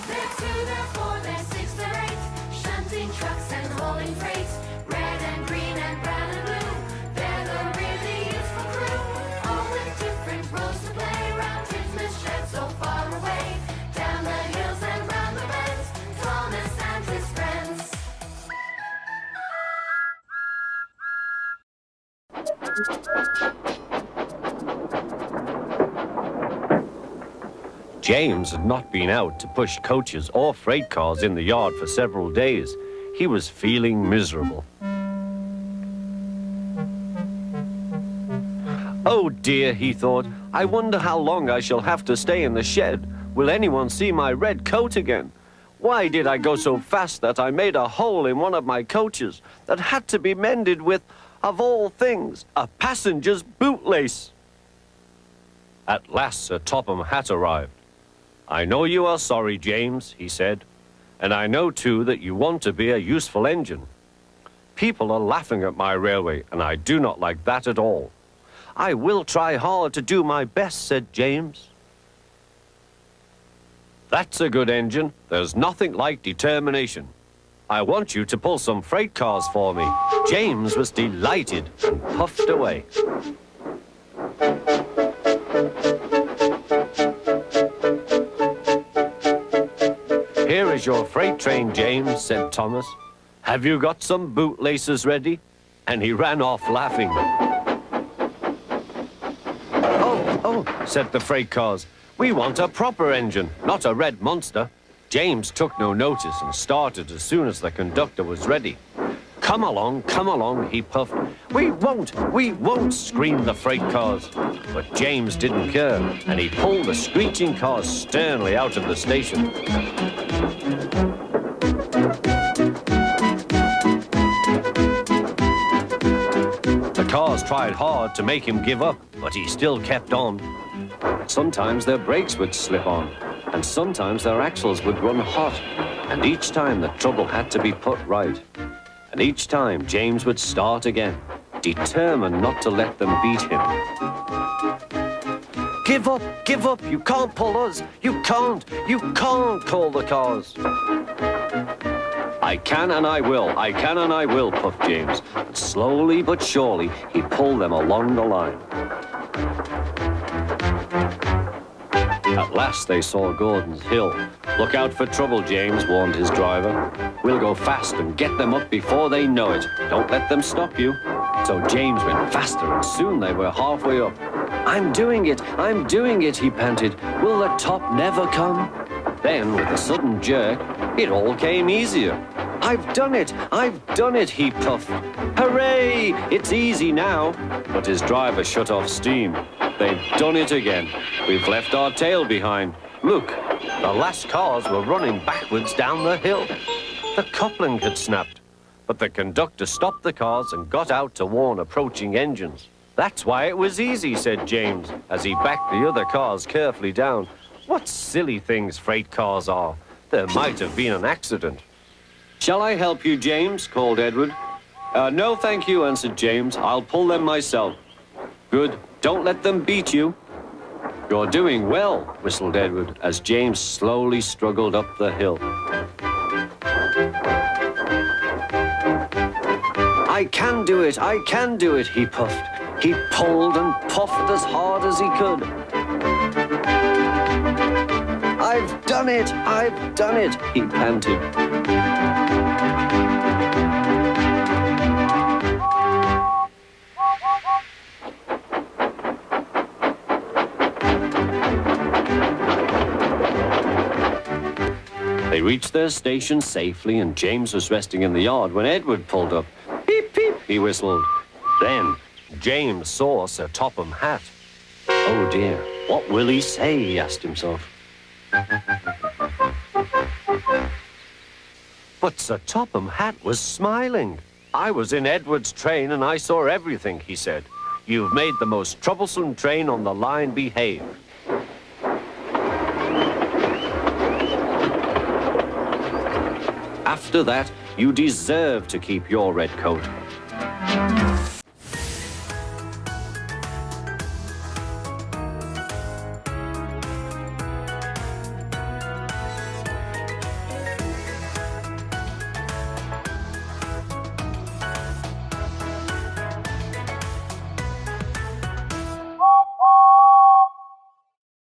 They're two, they're four, they're six, they're eight, shunting trucks and hauling freight. Red and green and brown and blue, they're the really useful crew. All with different roles to play, round Christmas sheds so far away. Down the hills and round the bends, Thomas and his friends. James had not been out to push coaches or freight cars in the yard for several days. He was feeling miserable. Oh dear, he thought, I wonder how long I shall have to stay in the shed. Will anyone see my red coat again? Why did I go so fast that I made a hole in one of my coaches that had to be mended with, of all things, a passenger's bootlace? At last Sir Topham Hatt arrived. I know you are sorry, James, he said, and I know too that you want to be a useful engine. People are laughing at my railway, and I do not like that at all. I will try hard to do my best, said James. That's a good engine. There's nothing like determination. I want you to pull some freight cars for me. James was delighted and puffed away. Here is your freight train, James, said Thomas. Have you got some bootlaces ready? And he ran off laughing. Oh, said the freight cars. We want a proper engine, not a red monster. James took no notice and started as soon as the conductor was ready. Come along, he puffed. We won't, screamed the freight cars. But James didn't care, and he pulled the screeching cars sternly out of the station. The cars tried hard to make him give up, but he still kept on. Sometimes their brakes would slip on, and sometimes their axles would run hot, and each time the trouble had to be put right. And each time James would start again, determined not to let them beat him. Give up, you can't pull us, you can't, called the cars. I can and I will, puffed James. And slowly but surely, he pulled them along the line. At last they saw Gordon's Hill. Look out for trouble, James, warned his driver. We'll go fast and get them up before they know it. Don't let them stop you. So James went faster, and soon they were halfway up. I'm doing it, he panted. Will the top never come? Then, with a sudden jerk, it all came easier. I've done it, he puffed. Hooray! It's easy now. But his driver shut off steam. They've done it again. We've left our tail behind. Look, the last cars were running backwards down the hill. The coupling had snapped, but the conductor stopped the cars and got out to warn approaching engines. That's why it was easy, said James, as he backed the other cars carefully down. What silly things freight cars are. There might have been an accident. Shall I help you, James? Called Edward. No, thank you, answered James. I'll pull them myself. Good. Don't let them beat you. You're doing well, whistled Edward, as James slowly struggled up the hill. I can do it, he puffed. He pulled and puffed as hard as he could. I've done it, he panted. They reached their station safely, and James was resting in the yard when Edward pulled up. Peep, peep, he whistled. Then James saw Sir Topham Hatt. Oh dear, what will he say, he asked himself. But Sir Topham Hatt was smiling. I was in Edward's train and I saw everything, he said. You've made the most troublesome train on the line behave. After that, you deserve to keep your red coat.